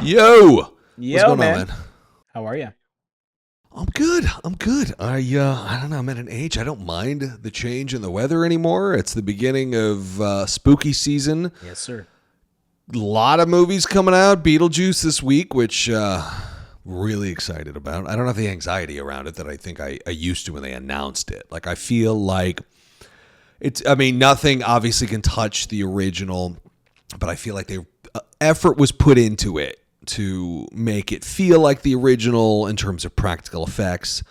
Yo, what's Yo, going on, man. man? How are you? I'm good. I'm good. I don't know. I'm at an age I don't mind the change in the weather anymore. It's the beginning of spooky season. Yes, sir. A lot of movies coming out. Beetlejuice this week, which really excited about. I don't have the anxiety around it that I think I used to when they announced it. Like I feel like it's. I mean, nothing obviously can touch the original, but I feel like they effort was put into it to make it feel like the original in terms of practical effects.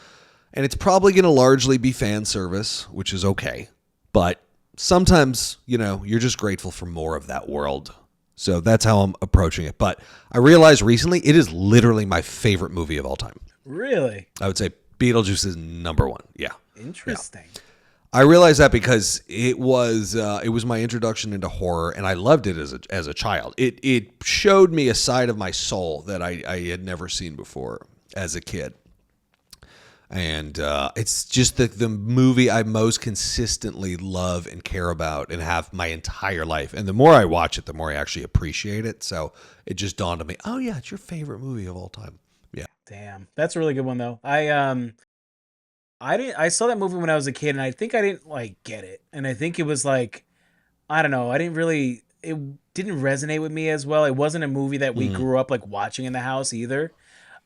And it's probably going to largely be fan service, which is okay. But sometimes, you're just grateful for more of that world. So that's how I'm approaching it. But I realized recently it is literally my favorite movie of all time. Really? I would say Beetlejuice is number one. Yeah. Interesting. I realized that because it was my introduction into horror, and I loved it as a child. It showed me a side of my soul that I had never seen before as a kid, and it's just the movie I most consistently love and care about and have my entire life. And the more I watch it, the more I actually appreciate it. So it just dawned on me, oh yeah, it's your favorite movie of all time. Yeah. Damn. That's a really good one though. I saw that movie when I was a kid and I think I didn't like get it. And I think it was like I don't know, it didn't resonate with me as well. It wasn't a movie that we grew up like watching in the house either.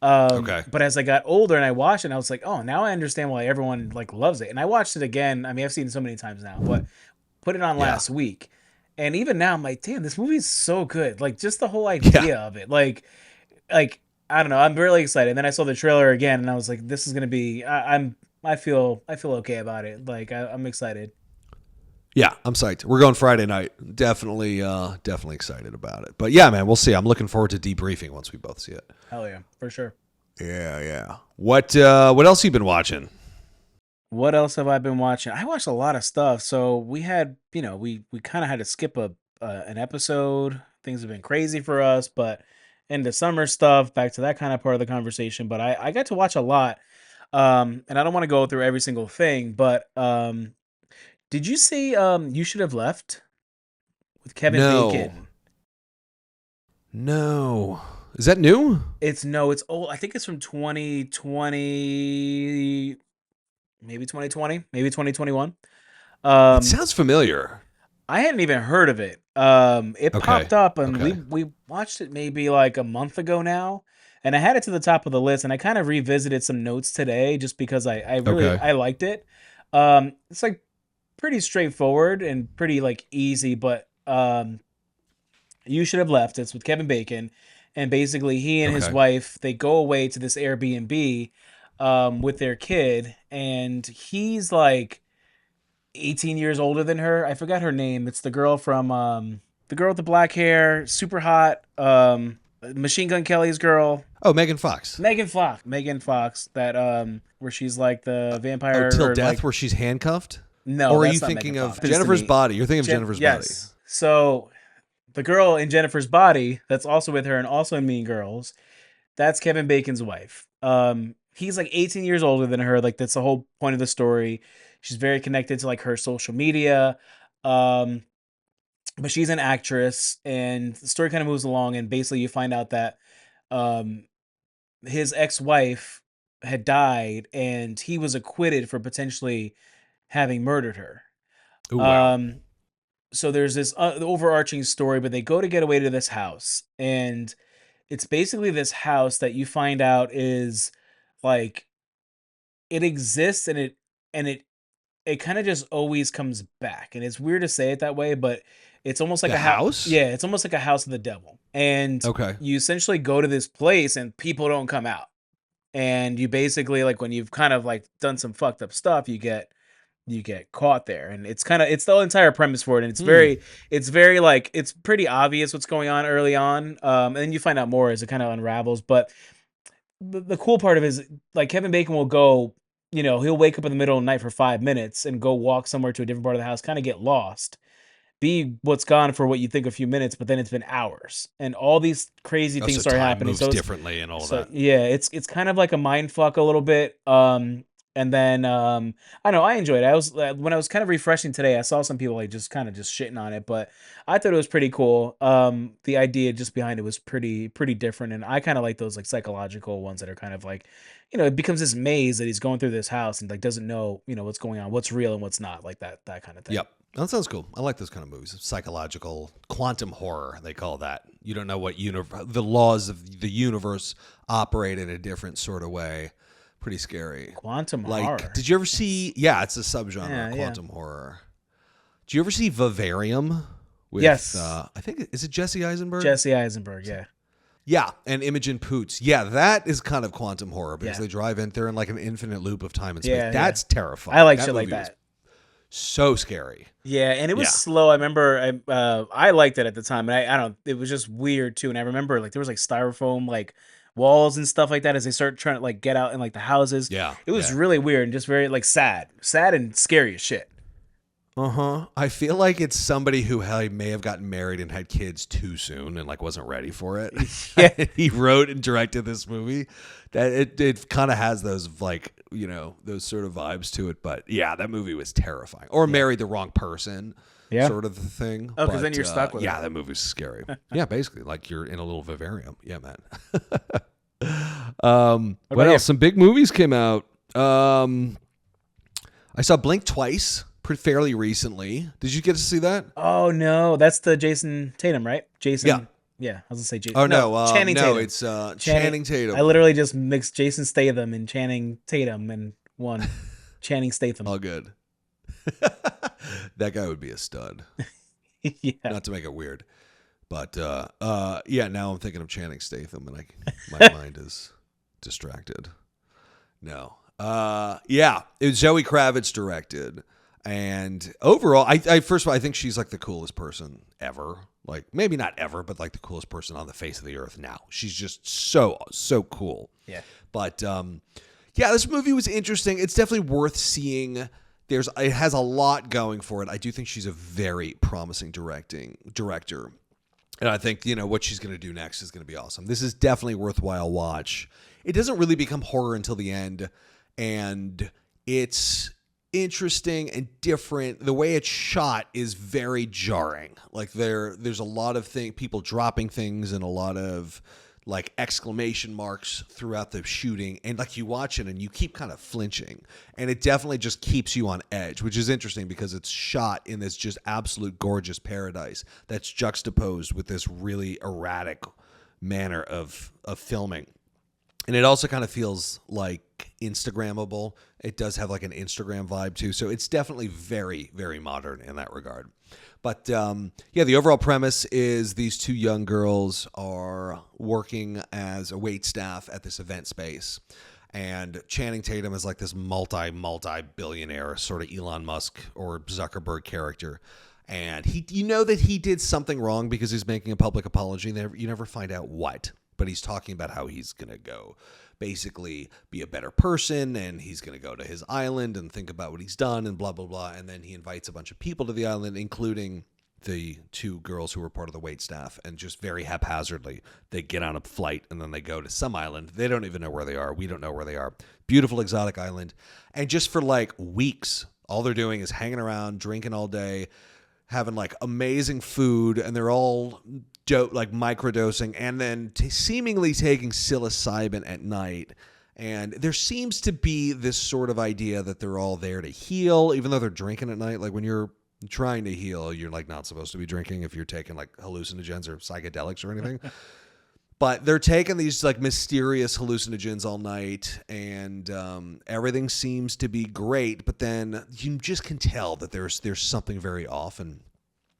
Okay. But as I got older and I watched it, I was like, "Oh, now I understand why everyone like loves it." And I watched it again. I mean, I've seen it so many times now, but put it on Yeah. last week. And even now I'm like, "Damn, this movie is so good." Like just the whole Yeah. idea of it. Like I don't know. I'm really excited. And then I saw the trailer again, and I was like, "This is gonna be." I feel okay about it. Like I'm excited. Yeah, I'm psyched. We're going Friday night. Definitely excited about it. But yeah, man, we'll see. I'm looking forward to debriefing once we both see it. Hell yeah, for sure. Yeah. What else you been watching? What else have I been watching? I watched a lot of stuff. So we had, we kind of had to skip an episode. Things have been crazy for us, but into summer stuff, back to that kind of part of the conversation. But I got to watch a lot. And I don't want to go through every single thing, but did you see You Should Have Left with Kevin No. Bacon? No. Is that new? It's old. I think it's from 2020, maybe 2020, maybe 2021. It Um, sounds familiar. I hadn't even heard of it. It Okay. popped up and we Okay. we watched it maybe like a month ago now. And I had it to the top of the list and I kind of revisited some notes today just because I really Okay. I liked it. It's like pretty straightforward and pretty like easy, but You Should Have Left. It's with Kevin Bacon, and basically he and his Okay. wife they go away to this Airbnb with their kid, and he's like 18 years older than her. I forgot her name. It's the girl from the girl with the black hair, super hot, Machine Gun Kelly's girl, Oh, Megan Fox. Megan Fox. Megan Fox. That where she's like the Oh, vampire Till or Death, like where she's handcuffed? no, Or are you that's not Megan thinking Fox. of Happens to Jennifer's me. Body? You're thinking of Jennifer's Body. Yes. So the girl in Jennifer's Body that's also with her and also in Mean Girls, that's Kevin Bacon's wife. He's like 18 years older than her. Like that's the whole point of the story. She's very connected to like her social media. Um, but she's an actress, and the story kind of moves along. And basically, you find out that um, his ex-wife had died, and he was acquitted for potentially having murdered her. Oh, wow. Um, so there's this overarching story, but they go to get away to this house, and it's basically this house that you find out is like it exists, and it kind of just always comes back, and it's weird to say it that way, but it's almost like The a house. house? Yeah, it's almost like a house of the devil, and Okay. you essentially go to this place, and people don't come out, and you basically like when you've kind of like done some fucked up stuff, you get caught there, and it's the entire premise for it, and Hmm. it's very like it's pretty obvious what's going on early on, and then you find out more as it kind of unravels. But the cool part of it is like Kevin Bacon will go, he'll wake up in the middle of the night for 5 minutes and go walk somewhere to a different part of the house, kind of get lost, be what's gone for what you think a few minutes, but then it's been hours, and all these crazy Oh, things so start time happening. moves So it's differently and all so that. yeah, it's kind of like a mind fuck a little bit. And then I don't know, I enjoyed it. I was when I was kind of refreshing today, I saw some people like just kind of just shitting on it, but I thought it was pretty cool. The idea just behind it was pretty different, and I kind of like those like psychological ones that are kind of like, it becomes this maze that he's going through this house and like doesn't know, what's going on, what's real and what's not, like that kind of thing. Yep. That sounds cool. I like those kind of movies. Psychological quantum horror, they call that. You don't know what the laws of the universe operate in a different sort of way. Pretty scary. Quantum Like, horror. did you ever see? Yeah, it's a subgenre Yeah, of yeah. quantum horror. Did you ever see Vivarium? With, Yes. I think is it Jesse Eisenberg? Jesse Eisenberg, yeah. Yeah, and Imogen Poots. Yeah, that is kind of quantum horror because Yeah. they drive in. They're in like an infinite loop of time and space. Yeah, That's terrifying. I like shit like movie was that. so scary. Yeah, and it was Yeah. slow. I remember I liked it at the time, and I don't. It was just weird too. And I remember like there was like styrofoam like walls and stuff like that as they start trying to like get out in like the houses. Yeah, It was yeah. really weird and just very like sad and scary as shit. I feel like it's somebody who may have gotten married and had kids too soon and like wasn't ready for it. Yeah. He wrote and directed this movie. That it kind of has those like those sort of vibes to it. But yeah, that movie was terrifying. Or married the wrong person. Yeah. Sort of the thing. Oh, 'cause then But, you're stuck with yeah, it. that movie's scary. Yeah, basically like you're in a little vivarium. Yeah, man. What about you? else? Some big movies came out. I saw Blink twice. Fairly recently. Did you get to see that? Oh no, that's the Jason Tatum, right? Jason. Yeah. Yeah, I was gonna say Jason. Oh no, Channing no, Tatum. it's Channing Tatum. I literally just mixed Jason Statham and Channing Tatum in one. Channing Statham. All good. That guy would be a stud. Yeah. Not to make it weird, but yeah. Now I'm thinking of Channing Statham, and my mind is distracted. No. Yeah. It was Zoe Kravitz directed. And overall, I first of all, I think she's like the coolest person ever. Like maybe not ever, but like the coolest person on the face of the earth now. She's just so cool. Yeah. But yeah, this movie was interesting. It's definitely worth seeing. It has a lot going for it. I do think she's a very promising director. And I think, what she's going to do next is going to be awesome. This is definitely a worthwhile watch. It doesn't really become horror until the end, and it's interesting and different. The way it's shot is very jarring. Like there's a lot of people dropping things and a lot of like exclamation marks throughout the shooting, and like you watch it and you keep kind of flinching, and it definitely just keeps you on edge, which is interesting because it's shot in this just absolute gorgeous paradise that's juxtaposed with this really erratic manner of filming. And it also kind of feels like Instagrammable. It does have like an Instagram vibe too. So it's definitely very, very modern in that regard. But yeah, the overall premise is these two young girls are working as a wait staff at this event space. And Channing Tatum is like this multi-billionaire sort of Elon Musk or Zuckerberg character. And that he did something wrong because he's making a public apology. You never find out what. But he's talking about how he's going to go basically be a better person, and he's going to go to his island and think about what he's done and blah, blah, blah. And then he invites a bunch of people to the island, including the two girls who were part of the wait staff. And just very haphazardly, they get on a flight and then they go to some island. They don't even know where they are. We don't know where they are. Beautiful, exotic island. And just for like weeks, all they're doing is hanging around, drinking all day, having like amazing food, and they're all like microdosing and then seemingly taking psilocybin at night. And there seems to be this sort of idea that they're all there to heal, even though they're drinking at night. Like when you're trying to heal, you're like not supposed to be drinking if you're taking like hallucinogens or psychedelics or anything. But they're taking these like mysterious hallucinogens all night, and everything seems to be great. But then you just can tell that there's something very off. And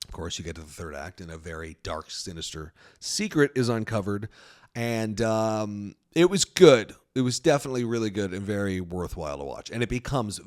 of course, you get to the third act, and a very dark, sinister secret is uncovered. And it was good. It was definitely really good and very worthwhile to watch. And it becomes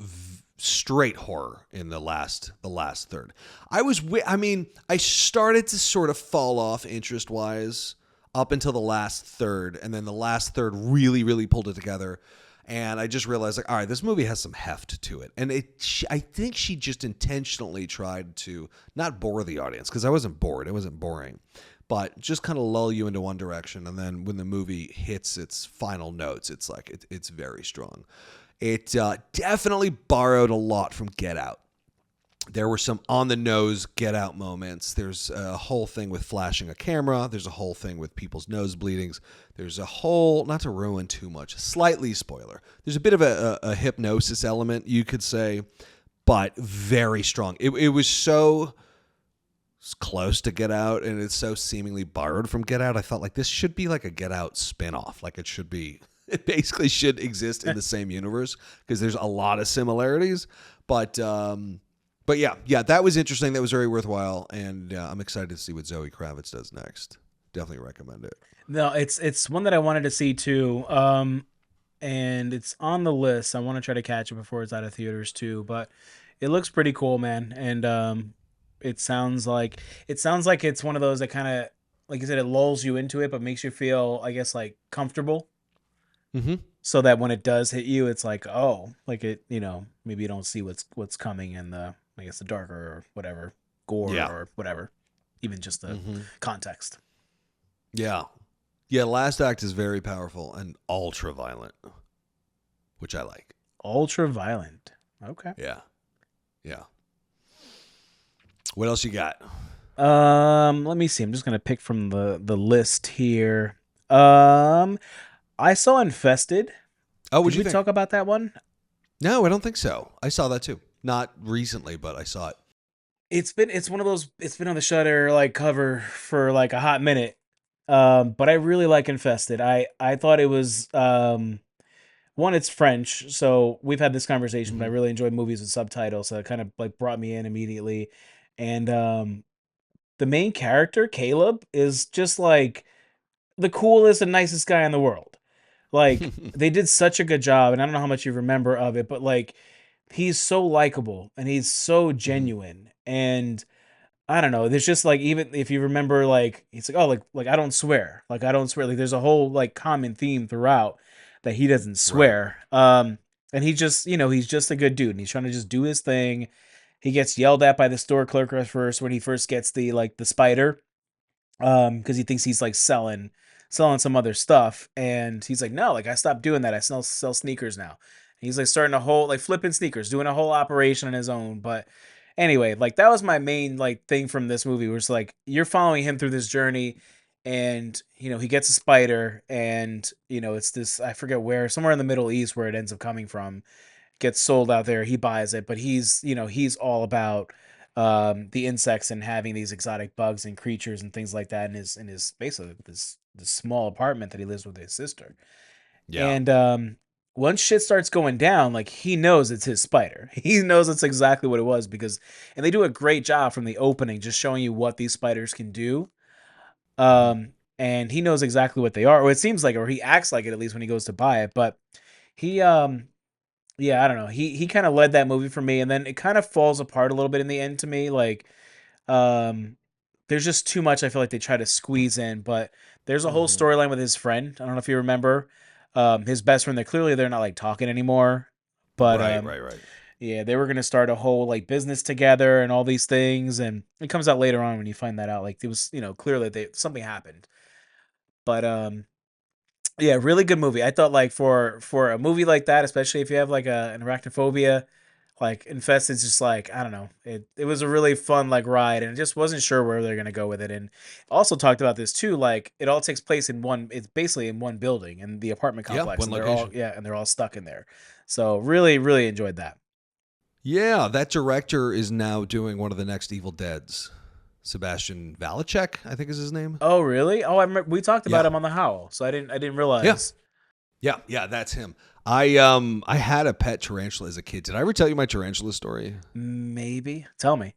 straight horror in the last third. I started to sort of fall off interest-wise up until the last third, and then the last third really, really pulled it together. And I just realized, like, all right, this movie has some heft to it. And I think she just intentionally tried to not bore the audience, because I wasn't bored. It wasn't boring. But just kind of lull you into one direction. And then when the movie hits its final notes, it's like, it's very strong. It definitely borrowed a lot from Get Out. There were some on-the-nose Get Out moments. There's a whole thing with flashing a camera. There's a whole thing with people's nose bleedings. There's a whole, not to ruin too much, slightly spoiler. There's a bit of a hypnosis element, you could say, but very strong. It was so close to Get Out, and it's so seemingly borrowed from Get Out. I felt like this should be like a Get Out spinoff. Like it should be, it basically should exist in the same universe because there's a lot of similarities. But yeah, that was interesting. That was very worthwhile, and I'm excited to see what Zoe Kravitz does next. Definitely recommend it. No, it's one that I wanted to see too. And it's on the list. I want to try to catch it before it's out of theaters too. But it looks pretty cool, man. And it sounds like it's one of those that kind of, like you said, it lulls you into it, but makes you feel, I guess, like comfortable. Mm-hmm. So that when it does hit you, it's like, oh, like it, maybe you don't see what's coming in the, I guess, the darker or whatever gore Yeah. or whatever, even just the context. Yeah. Yeah, Last Act is very powerful and ultra violent, which I like. Ultra violent. Okay. Yeah. Yeah. What else you got? Let me see. I'm just gonna pick from the list here. Um, I saw Infested. Oh, what'd Did you we think? talk about that one? No, I don't think so. I saw that too. Not recently, but I saw it. It's one of those. It's been on the Shutter like cover for like a hot minute. But I really like Infested. I thought it was one. It's French, so we've had this conversation. But I really enjoy movies with subtitles, so it kind of like brought me in immediately. And the main character, Caleb, is just like the coolest and nicest guy in the world. Like they did such a good job, and I don't know how much you remember of it, but like he's so likable and he's so genuine. And I don't know, there's just like, even if you remember, like he's like, oh, like I don't swear. Like there's a whole like common theme throughout that he doesn't swear. And he just, he's just a good dude, and he's trying to just do his thing. He gets yelled at by the store clerk at first when he first gets the spider, because he thinks he's like selling some other stuff, and he's like, no, like I stopped doing that. I sell sneakers now. And he's like starting a whole like flipping sneakers, doing a whole operation on his own. But anyway, like that was my main like thing from this movie, was like you're following him through this journey, and he gets a spider, and it's this, I forget where, somewhere in the Middle East where it ends up coming from, gets sold out there. He buys it, but he's all about the insects and having these exotic bugs and creatures and things like that in his basically this small apartment that he lives with his sister. Yeah. And once shit starts going down, like he knows it's his spider. He knows it's exactly what it was, and they do a great job from the opening, just showing you what these spiders can do. And he knows exactly what they are, or it seems like, or he acts like it, at least when he goes to buy it. But he, yeah, I don't know. He kind of led that movie for me, and then it kind of falls apart a little bit in the end to me. Like, um, there's just too much I feel like they try to squeeze in, but there's a whole storyline with his friend. I don't know if you remember. His best friend. They're not like talking anymore, but Right. yeah, they were gonna start a whole like business together and all these things, and it comes out later on when you find that out. Like it was, clearly something happened, but yeah, really good movie. I thought like for a movie like that, especially if you have like an arachnophobia, like Infested's just like, I don't know. It was a really fun like ride, and I just wasn't sure where they're gonna go with it. And also talked about this too, like it all takes place in one. It's basically in one building, in the apartment complex. one and location. they're all stuck in there. So really, really enjoyed that. Yeah, that director is now doing one of the next Evil Deads. Sebastian Valacek, I think is his name. Oh really? Oh, I remember we talked about Yeah. him on the Howl, so I didn't realize. Yeah, that's him. I had a pet tarantula as a kid. Did I ever tell you my tarantula story? Maybe tell me.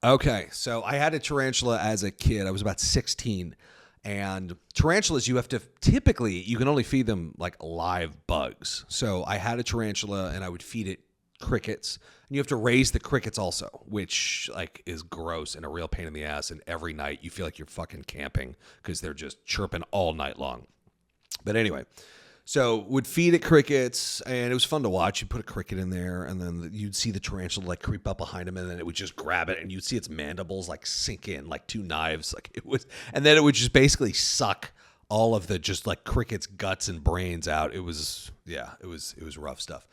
Okay, so I had a tarantula as a kid. I was about 16. And tarantulas, you can only feed them like live bugs. So I had a tarantula and I would feed it crickets. And you have to raise the crickets also, which like is gross and a real pain in the ass. And every night you feel like you're fucking camping because they're just chirping all night long. But anyway, so would feed it crickets, and it was fun to watch. You put a cricket in there, and then you'd see the tarantula like creep up behind him, and then it would just grab it, and you'd see its mandibles like sink in like two knives, like it was, and then it would just basically suck all of the just like crickets, guts, and brains out. It was rough stuff.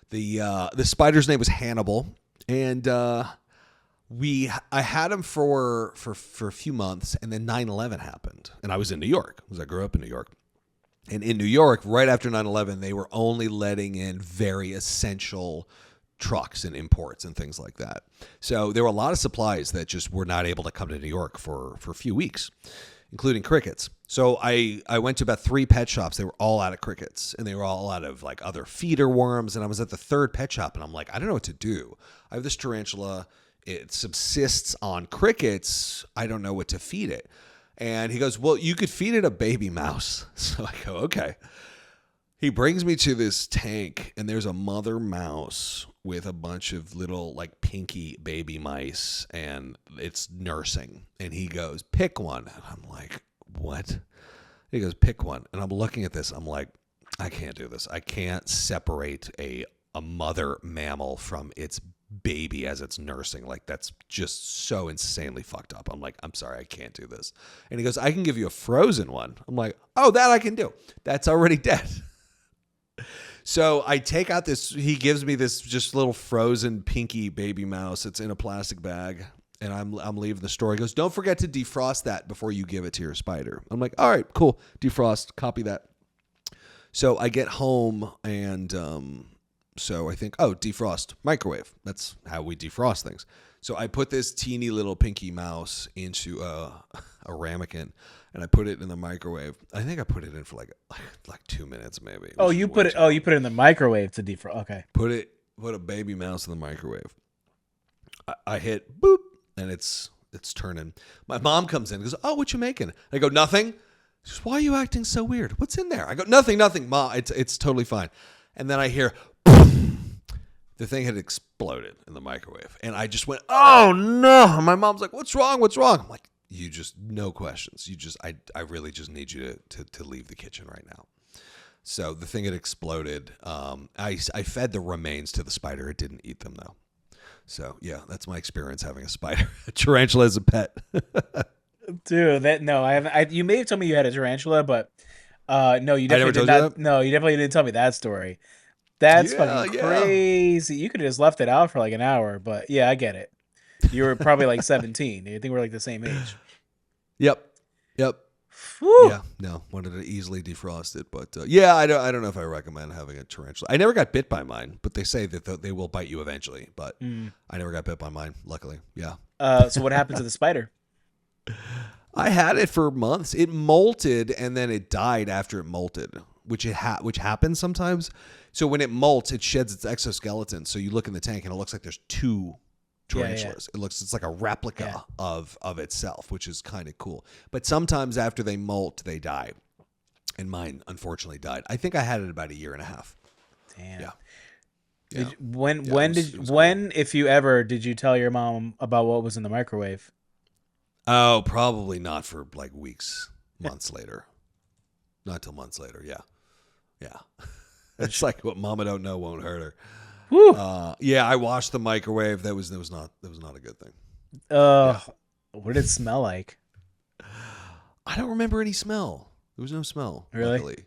The spider's name was Hannibal, and I had him for a few months, and then 9/11 happened, and I was in New York because I grew up in New York. And in New York, right after 9/11, they were only letting in very essential trucks and imports and things like that. So there were a lot of supplies that just were not able to come to New York for a few weeks, including crickets. So I went to about 3 pet shops. They were all out of crickets, and they were all out of like other feeder worms. And I was at the 3rd pet shop, and I'm like, I don't know what to do. I have this tarantula. It subsists on crickets. I don't know what to feed it. And he goes, well, you could feed it a baby mouse. So I go, okay. He brings me to this tank, and there's a mother mouse with a bunch of little like pinky baby mice, and it's nursing. And he goes, pick one. And I'm like, what? He goes, pick one. And I'm looking at this. I'm like, I can't do this. I can't separate a mother mammal from its baby as it's nursing. Like, that's just so insanely fucked up. I'm like, I'm sorry, I can't do this. And he goes, I can give you a frozen one. I'm like, oh, that I can do. That's already dead. So I take out this, he gives me this just little frozen pinky baby mouse. It's in a plastic bag, and I'm leaving the store. He goes, don't forget to defrost that before you give it to your spider. I'm like, all right, cool. Defrost, copy that. So I get home, and so I think, oh, defrost, microwave. That's how we defrost things. So I put this teeny little pinky mouse into a ramekin, and I put it in the microwave. I think I put it in for like 2 minutes maybe. You put it in the microwave to defrost. Okay. Put a baby mouse in the microwave. I hit boop, and it's turning. My mom comes in and goes, oh, what you making? I go, nothing. She goes, why are you acting so weird? What's in there? I go, nothing, Mom. It's totally fine. And then I hear, the thing had exploded in the microwave. And I just went, oh, no. And my mom's like, what's wrong? I'm like, you just, no questions. I really just need you to leave the kitchen right now. So the thing had exploded. I fed the remains to the spider. It didn't eat them, though. So, yeah, that's my experience having a spider. A tarantula as a pet. Dude, I haven't. You may have told me you had a tarantula, but no, you definitely did not. No, you definitely didn't tell me that story. That's fucking crazy. You could have just left it out for like an hour, but yeah, I get it. You were probably like 17. I think we're like the same age. Yep. Whew. Yeah, no, wanted to easily defrost it, but yeah, I don't know if I recommend having a tarantula. I never got bit by mine, but they say that they will bite you eventually. But I never got bit by mine, luckily. Yeah. So what happened to the spider? I had it for months. It molted, and then it died after it molted, which happens sometimes. So when it molts, it sheds its exoskeleton. So you look in the tank, and it looks like there's 2 tarantulas. Yeah. It's like a replica of itself, which is kind of cool. But sometimes after they molt, they die. And mine, unfortunately, died. I think I had it about 1.5 years. Damn. Yeah. When, if you ever, did you tell your mom about what was in the microwave? Oh, probably not for like weeks, months later. Not till months later. Yeah. It's like what mama don't know won't hurt her. Yeah, I washed the microwave. That was not a good thing. What did it smell like? I don't remember any smell. There was no smell. Really? Luckily.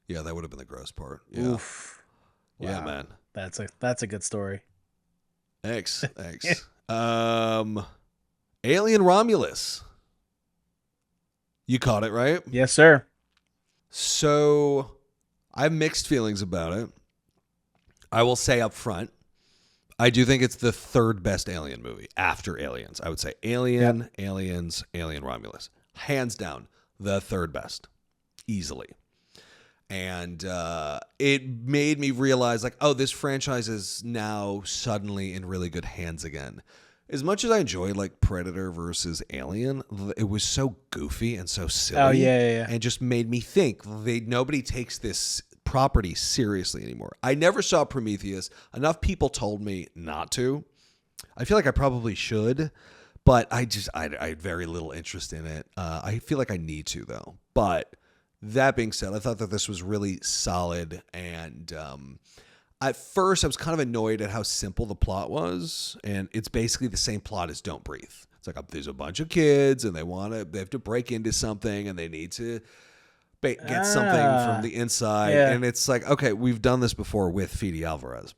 Yeah, that would have been the gross part. Yeah. Oof. Yeah, Wow. man. That's a good story. Thanks. Alien Romulus. You caught it, right? Yes, sir. So I have mixed feelings about it. I will say up front, I do think it's the 3rd best Alien movie after Aliens. I would say Alien, Aliens, Alien Romulus. Hands down, the 3rd best. Easily. And it made me realize, like, oh, this franchise is now suddenly in really good hands again. As much as I enjoy like Predator versus Alien, it was so goofy and so silly. Oh yeah. And just made me think nobody takes this property seriously anymore. I never saw Prometheus. Enough people told me not to. I feel like I probably should, but I had very little interest in it. I feel like I need to though. But that being said, I thought that this was really solid, and at first, I was kind of annoyed at how simple the plot was, and it's basically the same plot as Don't Breathe. It's like there's a bunch of kids, and they have to break into something, and they need to get something from Ah, the inside, yeah, and it's like, okay, we've done this before with Fede Alvarez.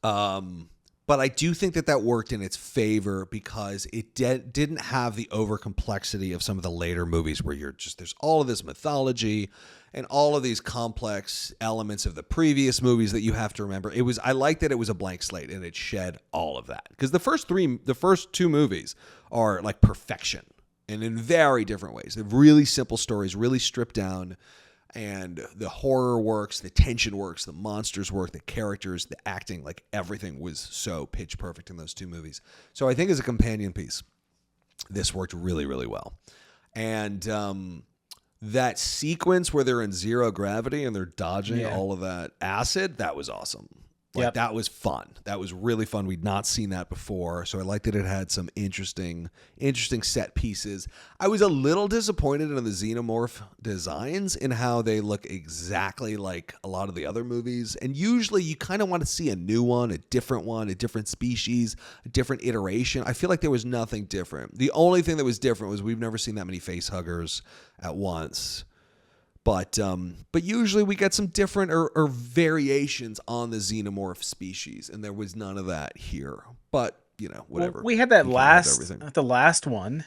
Um, but I do think that that worked in its favor because it didn't have the over complexity of some of the later movies where you're just there's all of this mythology and all of these complex elements of the previous movies that you have to remember. I like that it was a blank slate and it shed all of that because the first two movies are like perfection and in very different ways. They're really simple stories, really stripped down, and the horror works, the tension works, the monsters work, the characters, the acting, like everything was so pitch perfect in those two movies. So I think as a companion piece, this worked really, really well. And that sequence where they're in zero gravity and they're dodging yeah, all of that acid, that was awesome. Like yep, that was fun. That was really fun. We'd not seen that before, so I liked that it had some interesting set pieces. I was a little disappointed in the xenomorph designs in how they look exactly like a lot of the other movies. And usually you kind of want to see a new one, a different species, a different iteration. I feel like there was nothing different. The only thing that was different was we've never seen that many face huggers at once. But usually we get some different or variations on the xenomorph species, and there was none of that here. But well, whatever. we had that You can't have last everything. the last one.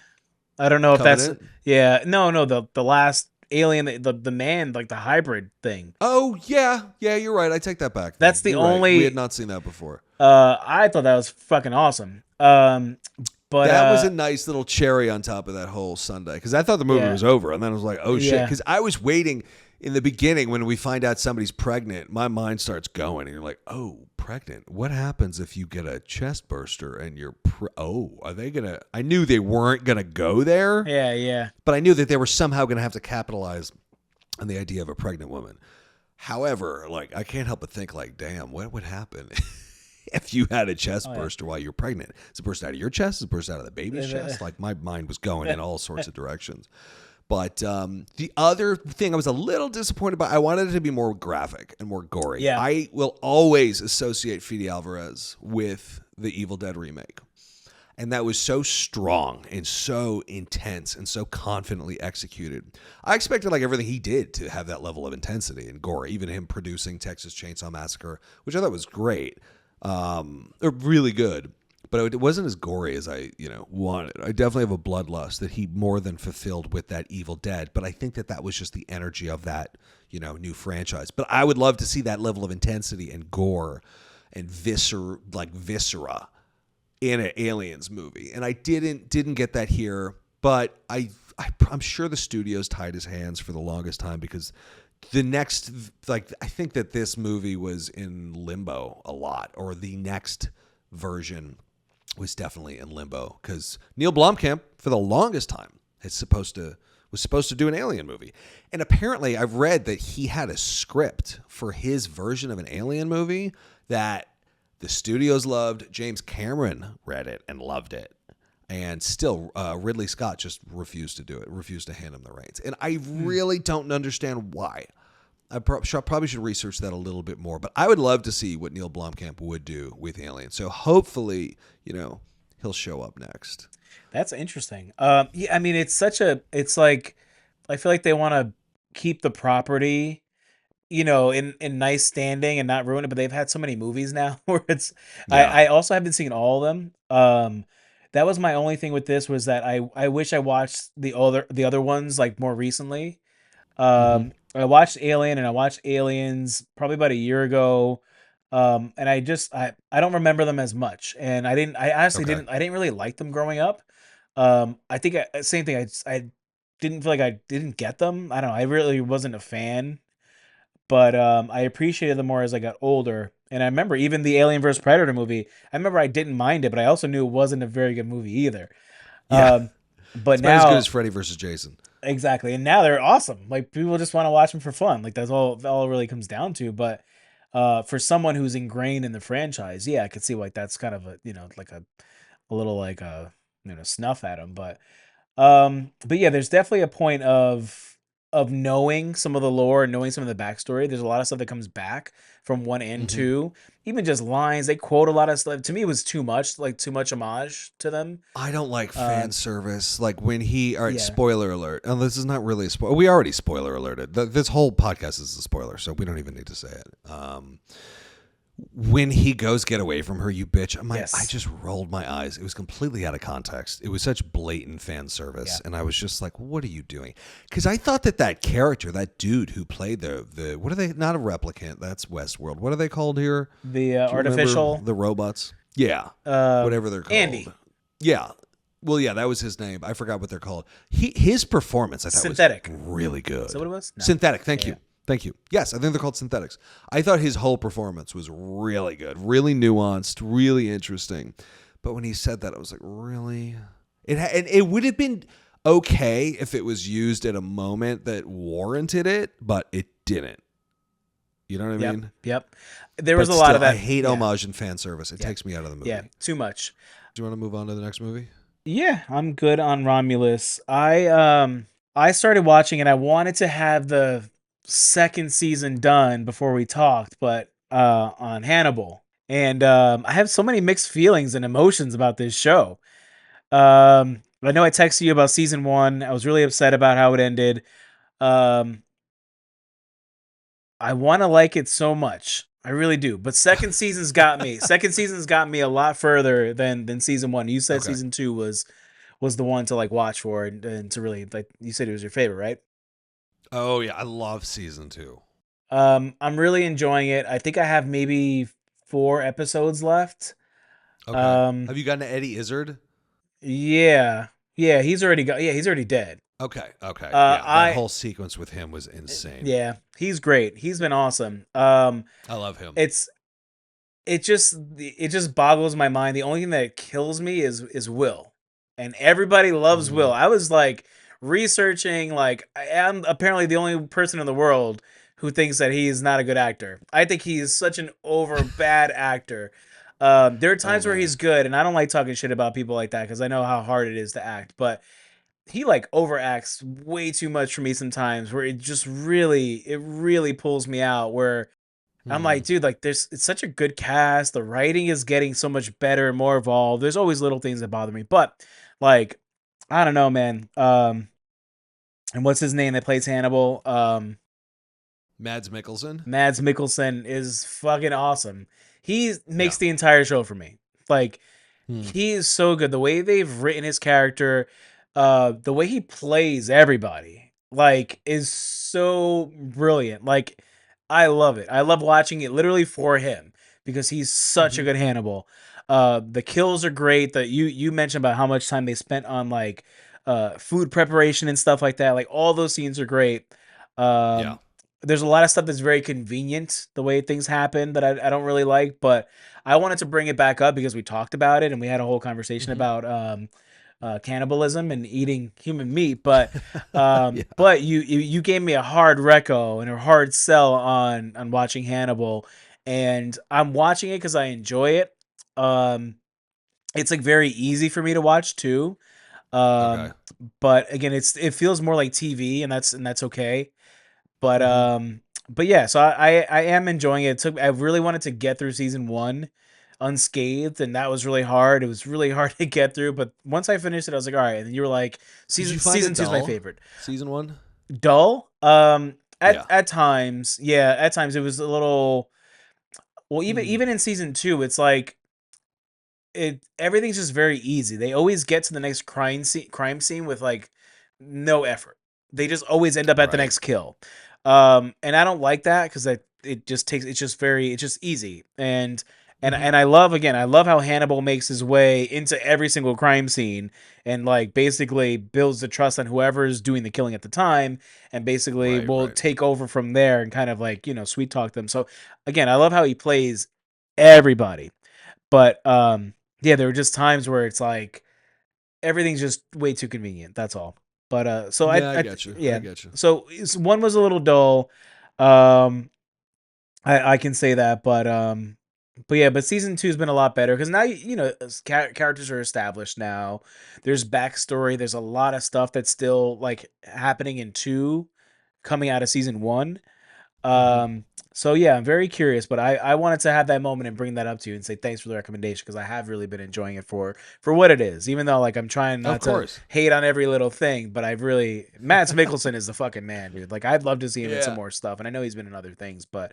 I don't know if that's, Covenant. yeah, no, the last alien, the man, like the hybrid thing. Oh yeah, you're right. I take that back. That's Then the you're right. We had only. not seen that before. I thought that was fucking awesome. But That was a nice little cherry on top of that whole Sunday because I thought the movie yeah, was over, and then I was like, oh shit, yeah, because I was waiting in the beginning when we find out somebody's pregnant. My mind starts going, and you're like, oh, pregnant. What happens if you get a chest burster and you're are they gonna? I knew they weren't gonna go there, yeah, yeah. but I knew that they were somehow gonna have to capitalize on the idea of a pregnant woman. However, like I can't help but think, like, damn, what would happen if you had a chest Oh burst while you're pregnant? Is it burst out of your chest? Is it burst out of the baby's yeah. chest? Like my mind was going in all sorts of directions. But the other thing I was a little disappointed by, I wanted it to be more graphic and more gory. Yeah. I will always associate Fede Alvarez with the Evil Dead remake. And that was so strong and so intense and so confidently executed. I expected like everything he did to have that level of intensity and gore, even him producing Texas Chainsaw Massacre, which I thought was great, or really good. But it wasn't as gory as I, wanted. I definitely have a bloodlust that he more than fulfilled with that Evil Dead. But I think that that was just the energy of that, new franchise. But I would love to see that level of intensity and gore and viscera in an Aliens movie, and I didn't get that here. But I'm sure the studio's tied his hands for the longest time because the next, like, I think that this movie was in limbo a lot, or the next version was definitely in limbo because Neil Blomkamp for the longest time was supposed to do an Alien movie, and apparently I've read that he had a script for his version of an Alien movie that the studios loved. James Cameron read it and loved it. And still, Ridley Scott just refused to do it, refused to hand him the reins. And I really don't understand why. I probably should research that a little bit more. But I would love to see what Neil Blomkamp would do with Alien. So hopefully, he'll show up next. That's interesting. Yeah, I mean, it's like, I feel like they want to keep the property, in nice standing and not ruin it. But they've had so many movies now where it's. Yeah. I also haven't seen all of them. That was my only thing with this was that I wish I watched the other ones like more recently. Mm-hmm. I watched Alien and I watched Aliens probably about a year ago. And I don't remember them as much. And I honestly Okay. didn't really like them growing up. I think same thing. I didn't feel like I didn't get them. I don't know. I really wasn't a fan, but I appreciated them more as I got older. And I remember even the Alien vs Predator movie. I remember I didn't mind it, but I also knew it wasn't a very good movie either. Yeah. Um, but It's about as good as now, Freddy versus Jason. exactly, and now they're awesome. Like people just want to watch them for fun. Like that's all it really comes down to. But for someone who's ingrained in the franchise, yeah, I could see like that's kind of a like a little like a snuff at them. But yeah, there's definitely a point of of knowing some of the lore and knowing some of the backstory. There's a lot of stuff that comes back from 1 and Hmm. 2. Even just lines, they quote a lot of stuff. To me, it was too much, like too much homage to them. I don't like Uh, fan service. Like when he, all right, yeah, spoiler alert. And this is not really a spoiler. We already spoiler alerted. This whole podcast is a spoiler, so we don't even need to say it. When he goes get away from her, you bitch. I yes, just rolled my eyes. It was completely out of context. It was such blatant fan yeah. service, and I was just like, "What are you doing?" Because I thought that character, that dude who played the what are they? Not a replicant. That's Westworld. What are they called here? The Do you remember artificial the robots? Yeah, whatever they're Andy called. Yeah. Well, yeah, that was his name. I forgot what they're called. His performance, I thought, was synthetic. really Is that good. what it was? No. Synthetic. Thank Yeah. you. Thank you. Yes, I think they're called synthetics. I thought his whole performance was really good, really nuanced, really interesting. But when he said that, I was like, really? And it would have been okay if it was used at a moment that warranted it, but it didn't. You know what I Yep. mean? Yep. There was But a lot still, of that. I hate Yeah. homage and fan service. It Yeah. takes me out of the movie. Yeah. Too much. Do you want to move on to the next movie? Yeah, I'm good on Romulus. I started watching and I wanted to have the second season done before we talked, but on Hannibal. And I have so many mixed feelings and emotions about this show. I know I texted you about season 1. I was really upset about how it ended. Um I want to like it so much. I really do. But second season's got me. Second season's got me a lot further than season 1. You said Okay. season 2 was the one to like watch for and to really like you said it was your favorite, right? Oh yeah, I love season 2. I'm really enjoying it. I think I have maybe 4 episodes left. Okay. Um Have you gotten to Eddie Izzard? yeah. He's already dead. Okay. Okay. Yeah, that I whole sequence with him was insane. yeah, he's great. He's been awesome. I love him. It's it just boggles my mind. The only thing that kills me is Will, and everybody loves Hmm. Will. I was like researching, like I am apparently the only person in the world who thinks that he's not a good actor. I think he's such an over bad actor. There are Oh times where man. he's good, and I don't like talking shit about people like that because I know how hard it is to act. But he like overacts way too much for me sometimes, where it really pulls me out. Where I'm Hmm. like, dude, like it's such a good cast. The writing is getting so much better and more evolved. There's always little things that bother me, but like, I don't know, man. And what's his name that plays Hannibal? Mads Mikkelsen. Mads Mikkelsen is fucking awesome. He Yeah. makes the entire show for me. Like, Hmm. he is so good. The way they've written his character, the way he plays everybody, like, is so brilliant. Like, I love it. I love watching it literally for him because he's such a Hmm. good Hannibal. The kills are great. That you mentioned about how much time they spent on like food preparation and stuff like that. Like all those scenes are great. Yeah. Um, there's a lot of stuff that's very convenient the way things happen that I don't really like, but I wanted to bring it back up because we talked about it and we had a whole conversation Hmm. about cannibalism and eating human meat. Yeah. But you gave me a hard reco and a hard sell on watching Hannibal, and I'm watching it because I enjoy it. Um, it's like very easy for me to watch too. Okay. Um, but again, it feels more like TV, and that's okay. But Hmm. um, but yeah, so I am enjoying it. I really wanted to get through season 1 unscathed, and that was really hard. It was really hard to get through, but once I finished it, I was like, all right. And then you were like, Did you season find season it two is my dull? favorite. Season 1. Dull. At Yeah. at times, yeah, at times it was a little. Well, even Hmm. even in season 2, it's like everything's just very easy. They always get to the next crime scene with like no effort. They just always end up at the Right. next kill. And I don't like that because it's just easy. And Hmm. I love how Hannibal makes his way into every single crime scene and like basically builds the trust on whoever's doing the killing at the time and basically Right. will Right. take over from there and kind of like, sweet talk them. So again, I love how he plays everybody. But yeah, there were just times where it's like everything's just way too convenient. That's all. But Yeah, I get you. I yeah. get you. So one was a little dull. Um, I can say that, but yeah, but season 2 has been a lot better because now characters are established now. There's backstory. There's a lot of stuff that's still like happening in 2 coming out of season one. Hmm. So yeah, I'm very curious, but I wanted to have that moment and bring that up to you and say thanks for the recommendation because I have really been enjoying it for what it is. Even though like I'm trying Of not to course. hate on every little thing, but I've really Mads Mikkelsen is the fucking man, dude. Like I'd love to see him in some Yeah. more stuff, and I know he's been in other things, but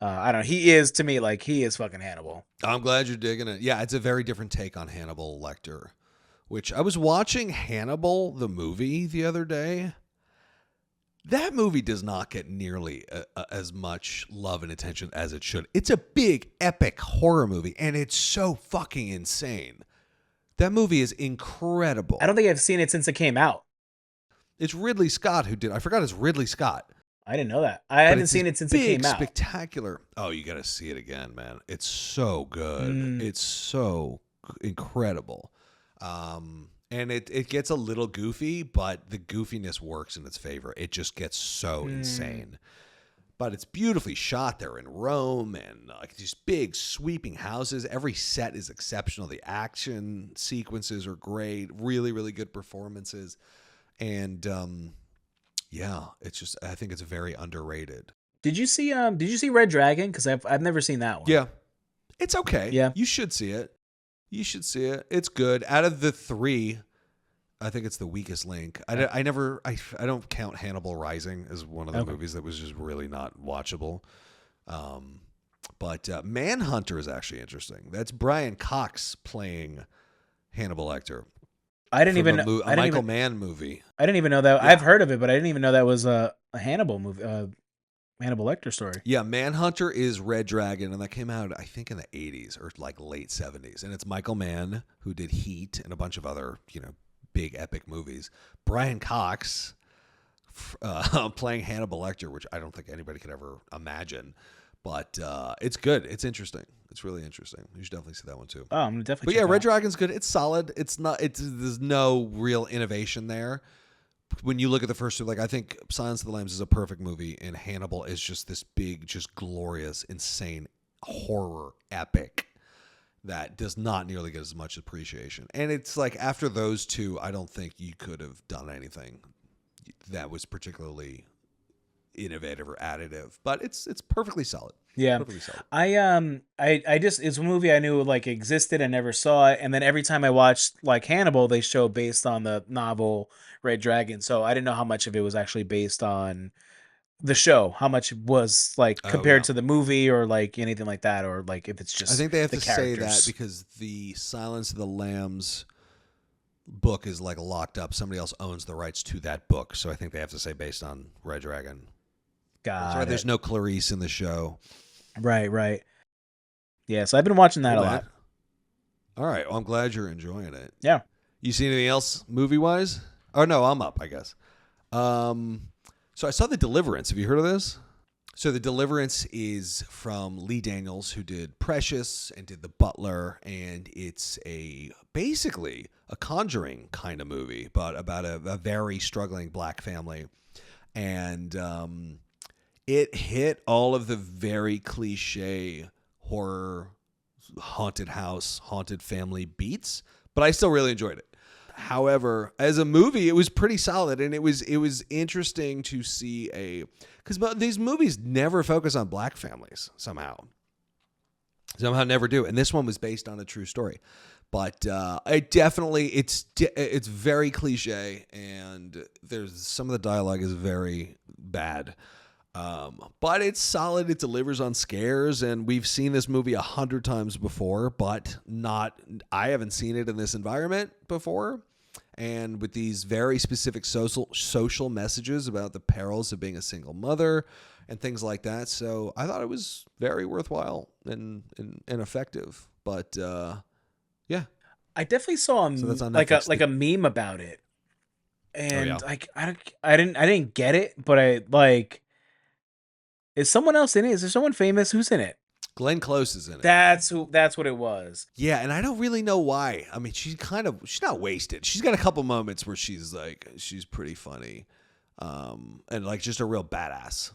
I don't know. He is to me like he is fucking Hannibal. I'm glad you're digging it. Yeah, it's a very different take on Hannibal Lecter, which I was watching Hannibal, the movie, the other day. That movie does not get nearly as much love and attention as it should. It's a big, epic horror movie, and it's so fucking insane. That movie is I don't incredible. think I've seen it since it came out. It's Ridley Scott who did. I forgot it's Ridley Scott, I didn't know that. I but haven't it's this seen it since it big, came out. spectacular. Oh, you got to see it again, man. It's so good. Mm, It's so incredible. And it gets a little goofy, but the goofiness works in its favor. It just gets so mm, insane. But it's beautifully shot there in Rome and like these big sweeping houses. Every set is exceptional. The action sequences are great. Really, really good performances. And yeah, it's just I think it's very underrated. did you see Red Dragon? Because I've never seen that one. Yeah, it's okay. Yeah. You should see it. You should see it. It's good. Out of the three, I think it's the weakest link. I don't count Hannibal Rising as one of the Okay. movies that was just really not watchable. Um, but Manhunter is actually interesting. That's Brian Cox playing Hannibal Lecter I didn't from even a I didn't Michael even Mann movie. I didn't even know that. I've Yeah. heard of it, but I didn't even know that was a Hannibal movie, Hannibal Lecter story. Yeah, Manhunter is Red Dragon, and that came out, I think, in the 80s or like late 70s. And it's Michael Mann, who did Heat and a bunch of other, big epic movies. Brian Cox playing Hannibal Lecter, which I don't think anybody could ever imagine. But it's good. It's interesting. It's really interesting. You should definitely see that one too. Oh, I'm gonna definitely But yeah, check it Red out. Dragon's good. It's solid. It's not. It's there's no real innovation there. When you look at the first two, like I think Silence of the Lambs is a perfect movie, and Hannibal is just this big, just glorious, insane horror epic that does not nearly get as much appreciation. And it's like after those two, I don't think you could have done anything that was particularly innovative or additive. But it's perfectly solid. Yeah. Perfectly solid. I just it's a movie I knew like existed. I never saw it, and then every time I watched like Hannibal, they show based on the novel Red Dragon. So I didn't know how much of it was actually based on the show, how much was like Oh compared yeah. to the movie or like anything like that, or like if it's I just think they have the to say that characters. because the Silence of the Lambs book is like locked up. Somebody else owns the rights to that book, so I think they have to say based on Red Dragon. That's right. Got There's it. no Clarice in the show. Right, right. Yeah, so I've been watching that Cool, a man. lot. All right. Well, I'm glad you're enjoying it. Yeah. You see anything else movie wise? Oh no, I'm up. I guess. Um, so I saw The Deliverance. Have you heard of this? So The Deliverance is from Lee Daniels, who did Precious and did The Butler, and it's basically a Conjuring kind of movie, but about a very struggling black family, and it hit all of the very cliche horror, haunted house, haunted family beats, but I still really enjoyed it. However, as a movie, it was pretty solid, and it was interesting to see because these movies never focus on black families somehow never do, and this one was based on a true story. But it definitely it's very cliche, and there's some of the dialogue is very bad. But it's solid. It delivers on scares, and we've seen this movie 100 times before, but not. I haven't seen it in this environment before, and with these very specific social messages about the perils of being a single mother and things like that. So I thought it was very worthwhile and effective. But yeah, I definitely saw so that's on like a Netflix. like a meme about it. Oh yeah, And like I didn't get it, but I like is someone else in it? Is there someone famous who's in it? Glenn Close is in it. That's what it was. Yeah, and I don't really know why. I mean, she's not wasted. She's got a couple moments where she's pretty funny, and like just a real badass.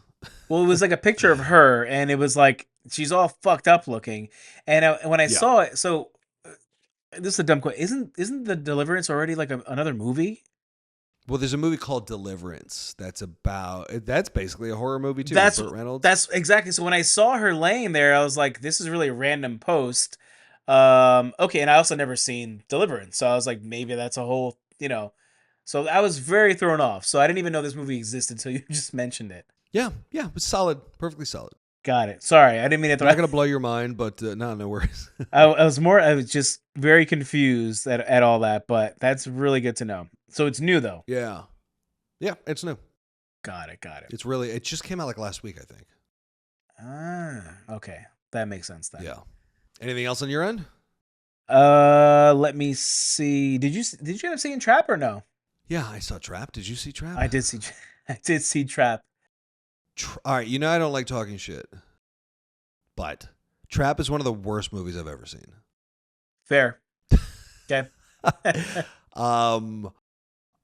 Well, it was like a picture of her, and it was like she's all fucked up looking. And when I Yeah, saw it, this is a dumb question. Isn't the Deliverance already like another movie? Well, there's a movie called Deliverance that's basically a horror movie too with That's Burt Reynolds. that's exactly. So when I saw her laying there, I was like, this is really a random post. Okay, and I also never seen Deliverance, so I was like, maybe that's a whole, So I was very thrown off. So I didn't even know this movie existed until you just mentioned it. Yeah, yeah, it was solid, perfectly solid. Got it. Sorry, I didn't mean to Not throw. gonna blow your mind, but no worries. I was just very confused at all that, but that's really good to know. So it's new though. Yeah, yeah, it's new. Got it. Got it. It just came out like last week, I think. Okay, that makes sense then. Yeah. Anything else on your end? Let me see. Did you end up seeing Trap or no? Yeah, I saw Trap. Did you see Trap? I did see. I did see Trap. All right, I don't like talking shit, but Trap is one of the worst movies I've ever seen. Fair. Okay.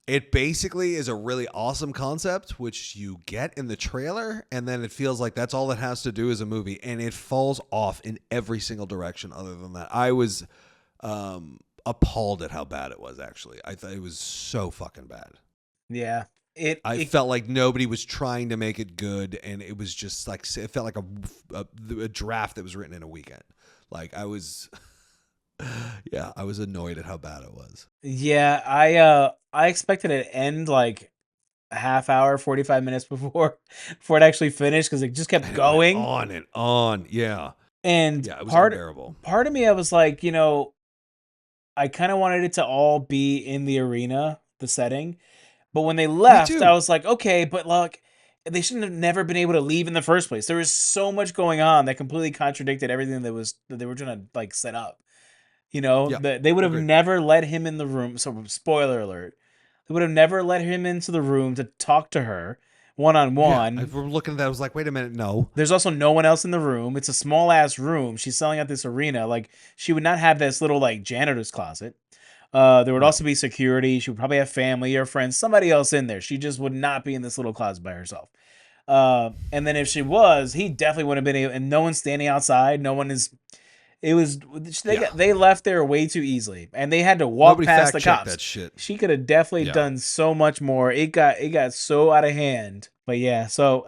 It basically is a really awesome concept, which you get in the trailer, and then it feels like that's all it has to do as a movie, and it falls off in every single direction other than that. I was appalled at how bad it was, actually. I thought it was so fucking bad. Yeah. I felt like nobody was trying to make it good, and it was just like, it felt like a draft that was written in a weekend. Like, I was... Yeah, I was annoyed at how bad it was. Yeah, I expected it to end like a half hour, 45 minutes before it actually finished because it just kept And it went going. on and on. Yeah. And Yeah, it was unbearable. part of me, I was like, I kind of wanted it to all be in the arena, the setting. But when they left, too. I was like, okay, but look, they shouldn't have never been able to leave in the first place. There was so much going on that completely contradicted everything that they were trying to like set up. Yeah, They would have agreed. never let him in the room. So, spoiler alert, they would have never let him into the room to talk to her one on Yeah, I one. was looking at that. I was like, wait a minute, no. There's also no one else in the room. It's a small ass room. She's selling at this arena. Like, she would not have this little like janitor's closet. There would No. also be security. She would probably have family or friends, somebody else in there. She just would not be in this little closet by herself. And then if she was, he definitely would have been able. And no one's standing outside. No one is. It was they left there way too easily, and they had to walk Nobody past the fact-checked cops. that shit. She could have definitely Yeah. done so much more. It got so out of hand. But yeah, so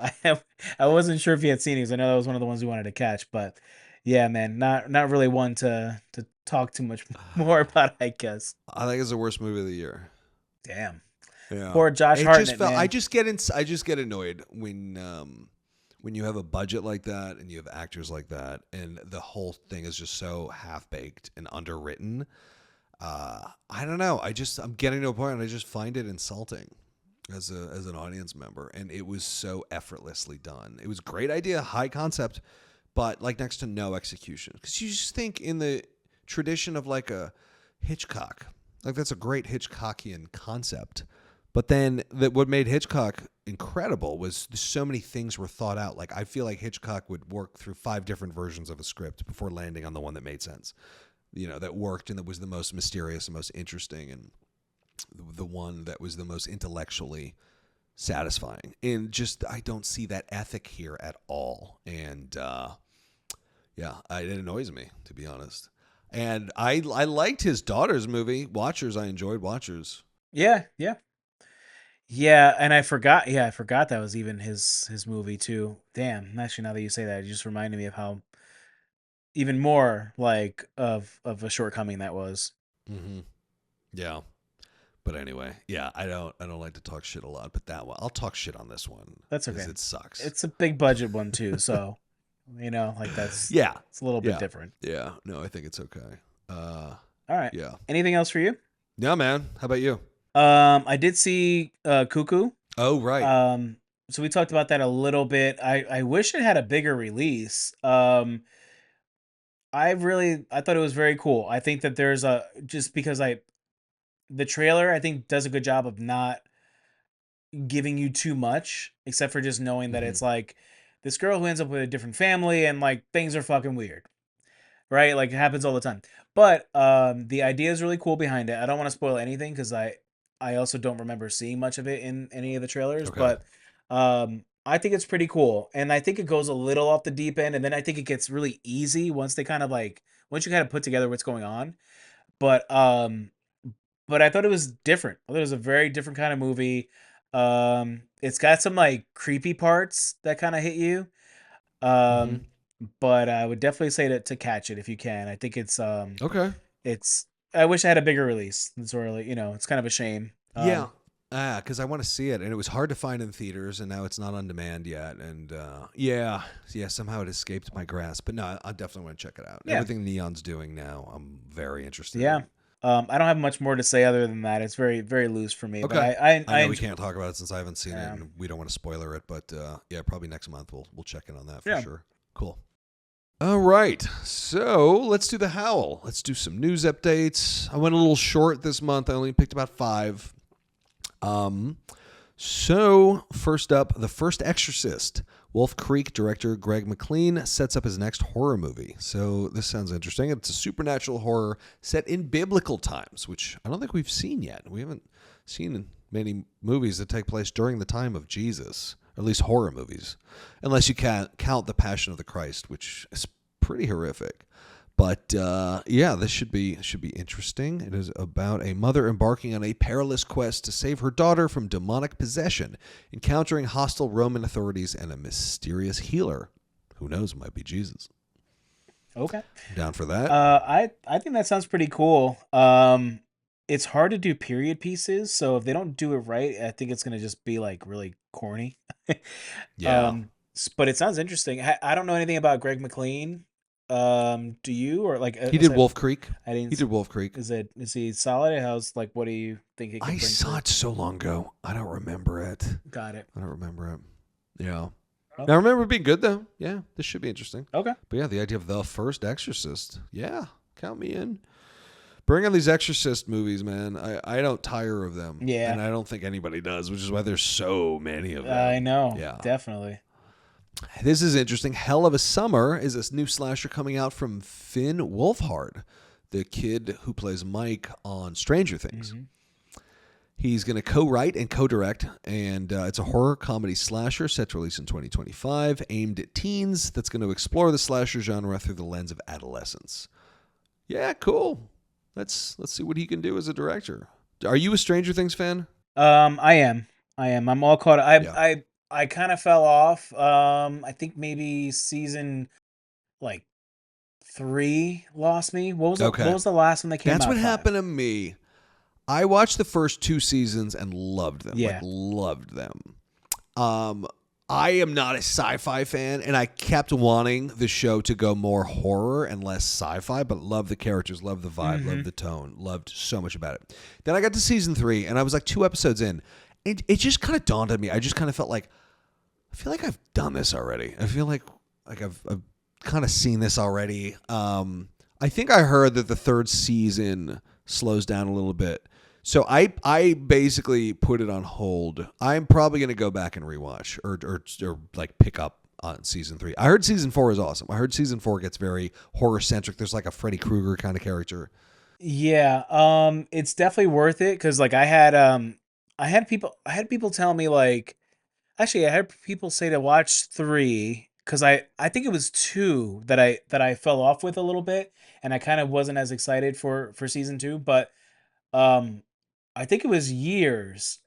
I wasn't sure if you had seen it, 'cause I know that was one of the ones we wanted to catch. But yeah, man, not really one to talk too much more about, I guess. I think it's the worst movie of the year. Damn, Yeah. poor Josh It Hartnett, just felt. man. I just get annoyed when you have a budget like that and you have actors like that, and the whole thing is just so half baked and underwritten. I don't know. I'm getting to a point and I just find it insulting as an audience member, and it was so effortlessly done. It was a great idea, high concept, but like next to no execution. Because you just think in the tradition of like a Hitchcock, like that's a great Hitchcockian concept. But then what made Hitchcock incredible was so many things were thought out. Like I feel like Hitchcock would work through 5 different versions of a script before landing on the one that made sense. That worked and that was the most mysterious and most interesting and the one that was the most intellectually satisfying. And just I don't see that ethic here at all. And it annoys me, to be honest. And I liked his daughter's movie, Watchers. I enjoyed Watchers. Yeah, yeah. Yeah, and I forgot. Yeah, I forgot that was even his movie too. Damn, actually, now that you say that, it just reminded me of how even more like of a shortcoming that was. Mm-hmm. Yeah. But anyway, yeah, I don't like to talk shit a lot, but that one I'll talk shit on this one. That's okay. It sucks. It's a big budget one too, so like that's it's a little bit different. Yeah, no, I think it's okay. All right. Yeah. Anything else for you? Yeah, man. How about you? I did see Cuckoo. Oh, right. So we talked about that a little bit. I wish it had a bigger release. I thought it was very cool. I think that there's just because the trailer I think does a good job of not giving you too much, except for just knowing that it's like this girl who ends up with a different family and like things are fucking weird. Right? Like it happens all the time. But the idea is really cool behind it. I don't want to spoil anything because I also don't remember seeing much of it in any of the trailers, Okay. but I think it's pretty cool. And I think it goes a little off the deep end, and then I think it gets really once you kind of put together what's going on. But but I thought it was different. I thought it was a very different kind of movie. It's got some like creepy parts that kind of hit you. Hmm. Um, but I would definitely say to catch it if you can. I think Okay. it's I wish I had a bigger release. It's really, it's kind of a shame. Yeah. Because I want to see it, and it was hard to find in theaters, and now it's not on demand yet. And yeah, somehow it escaped my grasp. But no, I definitely want to check it out. Yeah, Everything Neon's doing now, I'm very interested yeah. in. I don't have much more to say other than that. It's very, very loose for me, but Okay. I I know we enjoy. can't talk about it since I haven't seen it, Yeah, and we don't want to spoiler it. But yeah, probably next month we'll check in on that for yeah. sure. Cool. All right, so let's do the Howl. Let's do some news updates. I went a little short this month. I only picked about 5. Um, so first up, The First Exorcist. Wolf Creek director Greg McLean sets up his next horror movie. So this sounds interesting. It's a supernatural horror set in biblical times, which I don't think we've seen yet. We haven't seen many movies that take place during the time of Jesus, or at least horror movies, unless you can't count The Passion of the Christ, which is pretty horrific. But yeah, this should be interesting. It is about a mother embarking on a perilous quest to save her daughter from demonic possession, encountering hostile Roman authorities and a mysterious healer. Who knows? Might be Jesus. Okay. I'm down for that. I think that sounds pretty cool. It's hard to do period pieces, so if they don't do it right, I think it's gonna just be like really corny. Yeah, But it sounds interesting. I don't know anything about Greg McLean. Do you or like he did aside, Wolf Creek. I didn't. He did Wolf Creek. Is he solid? How's like what do you think he I could bring saw to? it so long ago. I don't remember it. Got it. I don't remember it. Yeah. Oh, I remember it being good though. Yeah, this should be interesting. okay. But yeah, the idea of The First Exorcist. Yeah, count me in. Bring on these Exorcist movies, man. I don't tire of them. Yeah. And I don't think anybody does, which is why there's so many of them. I know. Yeah. Definitely. This is interesting. Hell of a Summer is this new slasher coming out from Finn Wolfhard, the kid who plays Mike on Stranger Things. Hmm. He's going to co-write and co-direct, and it's a horror comedy slasher set to release in 2025, aimed at teens. That's going to explore the slasher genre through the lens of adolescence. Yeah, cool. Let's see what he can do as a director. Are you a Stranger Things fan? I am. I'm all caught. Yeah. I kind of fell off. I think maybe season like 3 lost me. What Okay. was the last one that came That's out? what 5? happened to me. I watched the first 2 seasons and loved them. Like Yeah. loved them. I am not a sci-fi fan, and I kept wanting the show to go more horror and less sci-fi, but love the characters, love the vibe, love the tone, loved so much about it. Then I got to season 3, and I was like 2 episodes in. It just kind of dawned on me. I just kind of felt like, I feel like I've done this already. I feel like I've kind of seen this already. I think I heard that the 3rd season slows down a little bit. So I basically put it on hold. I'm probably going to go back and rewatch or like pick up on season 3. I heard season 4 is awesome. I heard season 4 gets very horror centric. There's like a Freddy Krueger kind of character. Yeah. It's definitely worth it because like I had people tell me like actually I had people say to watch 3 because I think it was 2 that I fell off with a little bit and I kind of wasn't as excited for season 2, but um I think it was years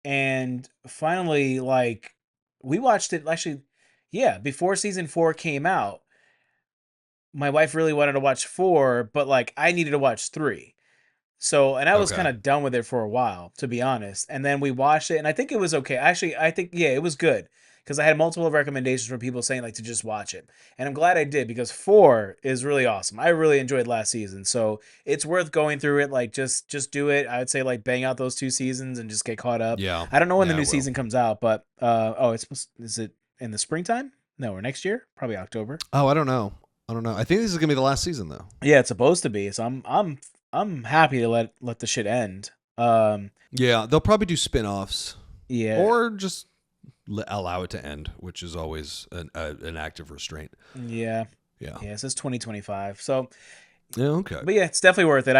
and finally like we watched it actually yeah before season 4 came out. My wife really wanted to watch 4, but like I needed to watch 3. So, and I was kind Okay. of done with it for a while, to be honest. And then we watched it, and I think it was okay. Actually, I think yeah, it was good because I had multiple recommendations from people saying like to just watch it, and I'm glad I did because 4 is really awesome. I really enjoyed last season, so it's worth going through it. Like just do it. I would say like bang out those 2 seasons and just get caught up. Yeah. I don't know when the Yeah, I new will. season comes out, but is it in the springtime? No, or next year? Probably October. Oh, I don't know. I don't know. I think this is going to be the last season though. Yeah, it's supposed to be. So I'm happy to let the shit end. Yeah, they'll probably do spin-offs Yeah, or just allow it to end, which is always an act of restraint. yeah, Yeah. yeah. It says 2025. So, Yeah, okay. but yeah, it's definitely worth it.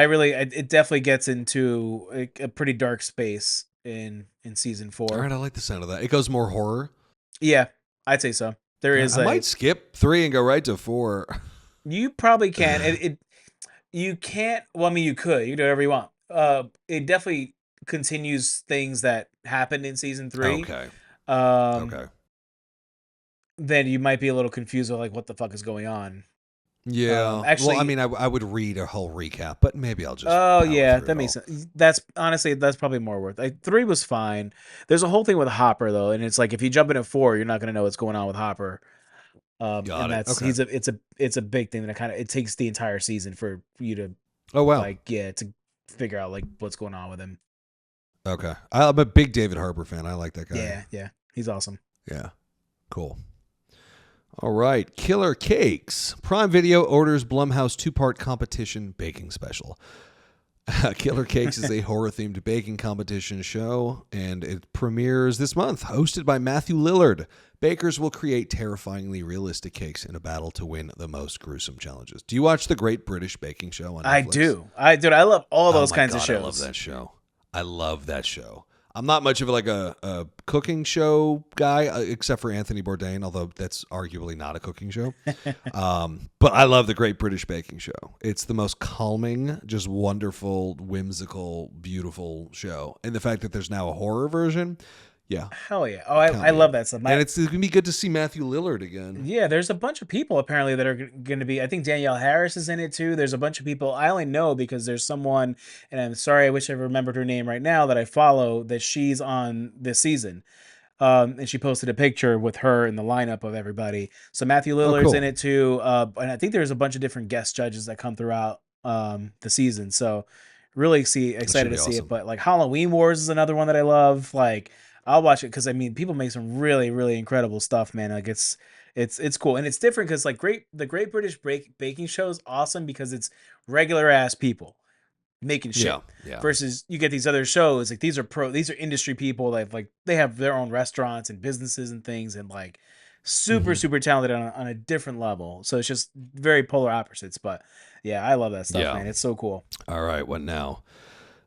It definitely gets into a pretty dark space in season All 4. right, I like the sound of that. It goes more horror. Yeah, I'd say so. There is I might skip 3 and go right to 4. you probably can. You can't. Well, I mean, you could. You can do whatever you want. it definitely continues things that happened in season 3. Okay. Um, Okay. then you might be a little confused with like what the fuck is going on. Yeah. Well, I Actually, mean, I would read a whole recap, but maybe I'll just oh power yeah, through that it makes all. sense. That's honestly that's probably more worth. Like 3 was fine. There's a whole thing with Hopper though, and it's like if you jump into 4, you're not gonna know what's going on with Hopper. And Got it. that's Okay. it's a big thing that kind of it takes the entire season for you to Oh, wow. like to figure out like what's going on with him. Okay. I'm a big David Harbour fan. I like that guy. Yeah, yeah, he's awesome. Yeah. Cool. All right. Killer Cakes. Prime Video orders Blumhouse 2-part competition baking special. Killer Cakes is a horror-themed baking competition show, and it premieres this month. Hosted by Matthew Lillard, bakers will create terrifyingly realistic cakes in a battle to win the most gruesome challenges. Do you watch the Great British Baking Show on Netflix? I do. I love all Oh those my kinds of God, shows. I love that show. I love that show. I'm not much of like a cooking show guy, except for Anthony Bourdain, although that's arguably not a cooking show. But I love the Great British Baking Show. It's the most calming, just wonderful, whimsical, beautiful show. And the fact that there's now a horror version, yeah. Hell yeah! Oh, I love that stuff. And it's going to be good to see Matthew Lillard again. Yeah, there's a bunch of people apparently that are going to be. I think Danielle Harris is in it too. There's a bunch of people. I only know because there's someone, and I'm sorry, I wish I remembered her name right now that I follow. That she's on this season, and she posted a picture with her in the lineup of everybody. So Matthew Oh, Lillard's cool. in it too, and I think there's a bunch of different guest judges that come throughout the season. So really excited be to see it. awesome. But like Halloween Wars is another one that I love. Like I'll watch it because I mean people make some really really incredible stuff, man. Like it's cool and it's different because like the Great British Baking Show is awesome because it's regular ass people making Yeah, shit yeah. versus you get these other shows like these are industry people that like they have their own restaurants and businesses and things and like super Mhm. super talented on a different level. So it's just very polar opposites. But yeah, I love that stuff, Yeah. man. It's so cool. All right, what now?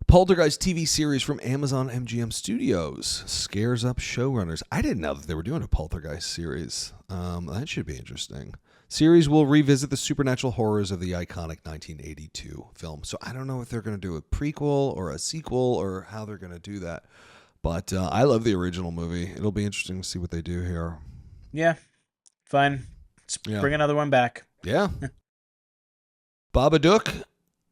Poltergeist TV series from Amazon MGM Studios scares up showrunners. I didn't know that they were doing a Poltergeist series. That should be interesting. Series will revisit the supernatural horrors of the iconic 1982 film. So I don't know if they're going to do a prequel or a sequel or how they're going to do that. But I love the original movie. It'll be interesting to see what they do here. Yeah, fine. Let's Yeah. bring another one back. Yeah. Babadook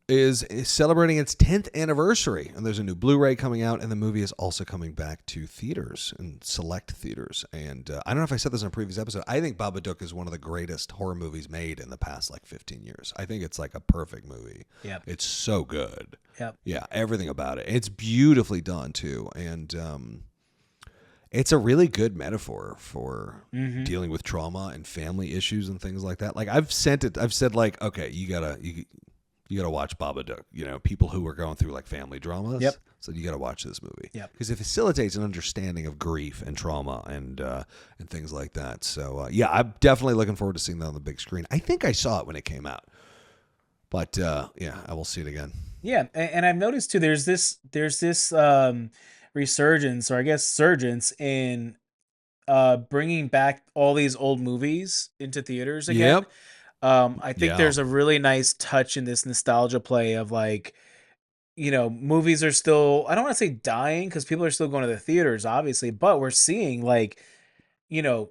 is celebrating its 10th anniversary, and there's a new Blu-ray coming out, and the movie is also coming back to theaters and select theaters. And I don't know if I said this in a previous episode. I think Babadook is one of the greatest horror movies made in the past like 15 years. I think it's like a perfect movie. Yep. It's so good. Yep. Yeah, everything about it. It's beautifully done too, and it's a really good metaphor for dealing with trauma and family issues and things like that. Like I've said like, okay, you gotta watch Babadook. You know, people who are going through like family dramas. Yep. So you gotta watch this movie. Yep. Because it facilitates an understanding of grief and trauma and things like that. So yeah, I'm definitely looking forward to seeing that on the big screen. I think I saw it when it came out, but yeah, I will see it again. Yeah, and I've noticed too. There's this resurgence, or I guess surgence in bringing back all these old movies into theaters again. Yep. I think Yeah. there's a really nice touch in this nostalgia play of like, movies are still, I don't want to say dying because people are still going to the theaters, obviously, but we're seeing like,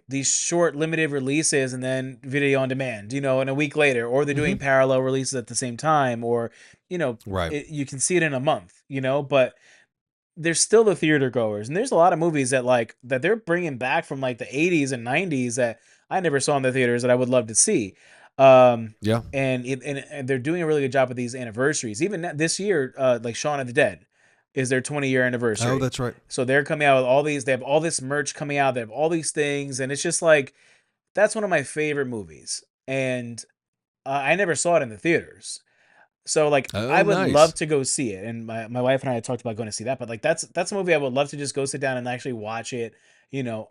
these short limited releases and then video on demand, and a week later, or they're doing parallel releases at the same time, or, Right. you can see it in a month, but there's still the theater goers, and there's a lot of movies that they're bringing back from like the 80s and 90s that I never saw in the theaters that I would love to see. Yeah. And they're doing a really good job with these anniversaries. Even this year, like Shaun of the Dead is their 20-year anniversary. Oh, that's right. So they're coming out with all these. They have all this merch coming out. They have all these things, and it's just like that's one of my favorite movies. And I never saw it in the theaters. So like Oh, I would nice. love to go see it, and my wife and I had talked about going to see that. But like that's a movie I would love to just go sit down and actually watch it,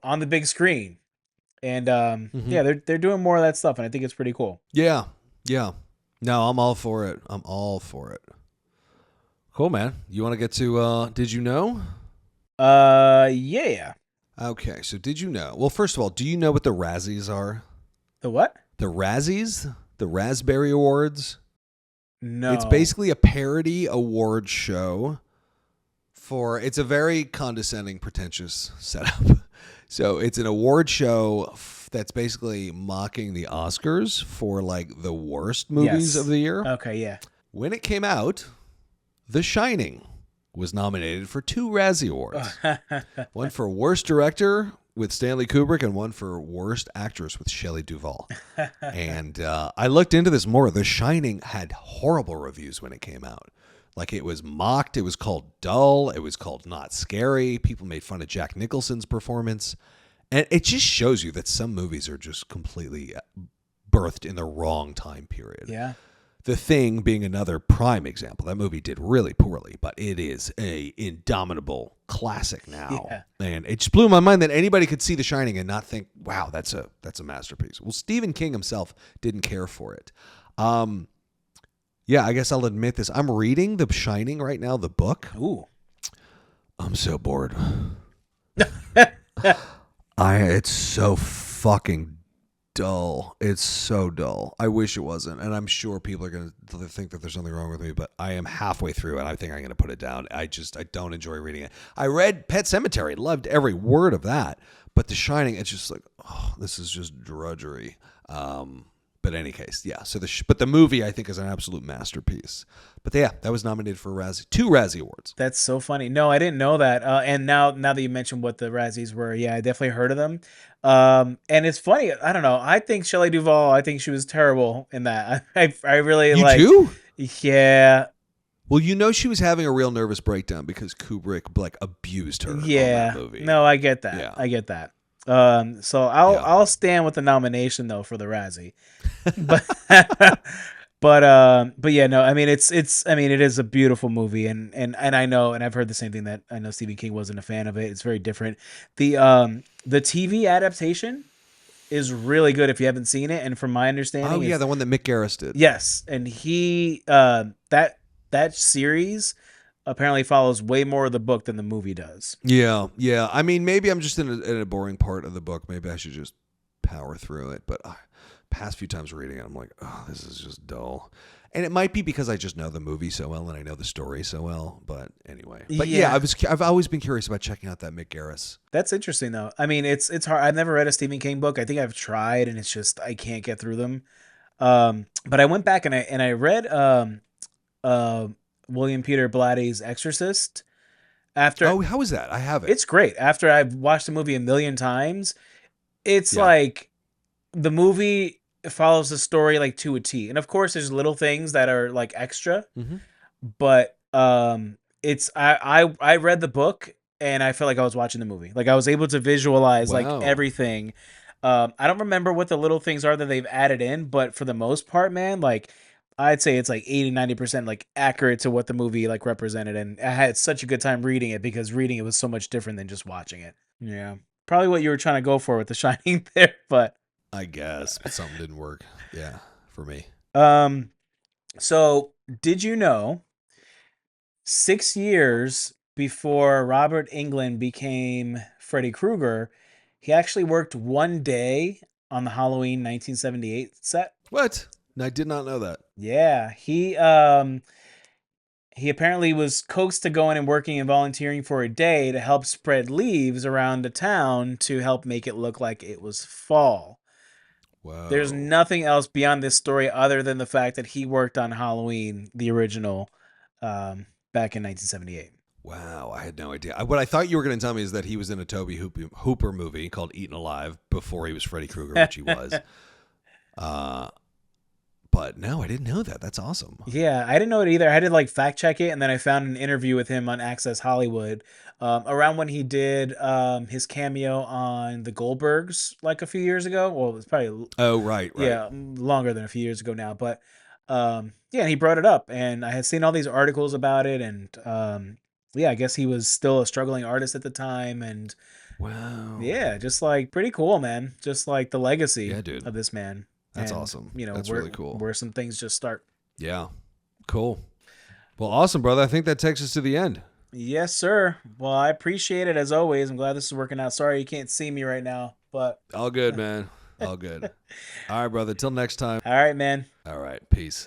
on the big screen. And yeah, they're doing more of that stuff, and I think it's pretty cool. Yeah. Yeah. No, I'm all for it. I'm all for it. Cool, man. You want to get to Did You Know? Yeah. Okay, so did you know? Well, first of all, do you know what the Razzies are? The what? The Razzies? The Raspberry Awards? No. It's basically a parody award show it's a very condescending, pretentious setup. So it's an award show that's basically mocking the Oscars for like the worst movies Yes. of the year. Okay, yeah. When it came out, The Shining was nominated for 2 Razzie Awards. One for Worst Director with Stanley Kubrick and one for Worst Actress with Shelley Duvall. And I looked into this more. The Shining had horrible reviews when it came out. Like, it was mocked. It was called dull. It was called not scary. People made fun of Jack Nicholson's performance. And it just shows you that some movies are just completely birthed in the wrong time period. Yeah. The Thing being another prime example. That movie did really poorly, but it is a indomitable classic now. Yeah. And it just blew my mind that anybody could see The Shining and not think, wow, that's a masterpiece. Well, Stephen King himself didn't care for it. Yeah, I guess I'll admit this. I'm reading The Shining right now, the book. Ooh. I'm so bored. It's so fucking dull. It's so dull. I wish it wasn't. And I'm sure people are going to think that there's something wrong with me, but I am halfway through and I think I'm going to put it down. I don't enjoy reading it. I read Pet Sematary, loved every word of that, but The Shining, it's just like, oh, this is just drudgery. But in any case, yeah. So but the movie I think is an absolute masterpiece. But yeah, that was nominated for 2 Razzie Awards. That's so funny. No, I didn't know that. And now that you mentioned what the Razzies were, yeah, I definitely heard of them. And it's funny. I don't know. I think Shelley Duvall, I think she was terrible in that. I really You like. do? Yeah. Well, you know she was having a real nervous breakdown because Kubrick like abused her. Yeah. On that movie. No, I get that. Yeah. I get that. So I'll stand with the nomination though for the Razzie. But but yeah, no, I mean it is a beautiful movie and I know, and I've heard the same thing, that I know Stephen King wasn't a fan of it. It's very different. The TV adaptation is really good if you haven't seen it, and from my understanding, Oh yeah, the one that Mick Garris did. yes, and he that series apparently follows way more of the book than the movie does. Yeah. I mean, maybe I'm just in a boring part of the book. Maybe I should just power through it. But past few times reading it, I'm like, oh, this is just dull. And it might be because I just know the movie so well and I know the story so well. But anyway, but yeah, I've always been curious about checking out that Mick Garris. That's interesting though. I mean, it's hard. I've never read a Stephen King book. I think I've tried, and it's just I can't get through them. But I went back and I read William Peter Blatty's Exorcist. After how is that? I haven't. It's great. After I've watched the movie a million times, it's Yeah. like the movie follows the story like to a T. And of course, there's little things that are like extra, Mhm. but it's I read the book and I felt like I was watching the movie. Like I was able to visualize Wow. like everything. I don't remember what the little things are that they've added in, but for the most part, man, like I'd say it's like 80-90% like accurate to what the movie like represented. And I had such a good time reading it because reading it was so much different than just watching it. Yeah. Probably what you were trying to go for with The Shining there, but I guess, but something didn't work. Yeah, for me. So did you know 6 years before Robert Englund became Freddy Krueger, he actually worked one day on the Halloween 1978 set? What? I did not know that. Yeah, he apparently was coaxed to go in and working and volunteering for a day to help spread leaves around the town to help make it look like it was fall. Wow. There's nothing else beyond this story other than the fact that he worked on Halloween, the original, back in 1978. Wow, I had no idea. What I thought you were going to tell me is that he was in a Tobe Hooper movie called Eaten Alive before he was Freddy Krueger, which he was. But no, I didn't know that. That's awesome. Yeah, I didn't know it either. I had to like fact check it, and then I found an interview with him on Access Hollywood around when he did his cameo on the Goldbergs like a few years ago. Well, it was probably Right. yeah, longer than a few years ago now. But yeah, he brought it up, and I had seen all these articles about it, and yeah, I guess he was still a struggling artist at the time, and Wow. yeah, just like pretty cool, man. Just like the legacy Yeah, dude. of this man. That's And, awesome. You know, That's where, really cool. Where some things just start. Yeah. Cool. Well, awesome, brother. I think that takes us to the end. Yes, sir. Well, I appreciate it as always. I'm glad this is working out. Sorry you can't see me right now, but All good, man. All good. All right, brother. Till next time. all right, man. All right. Peace.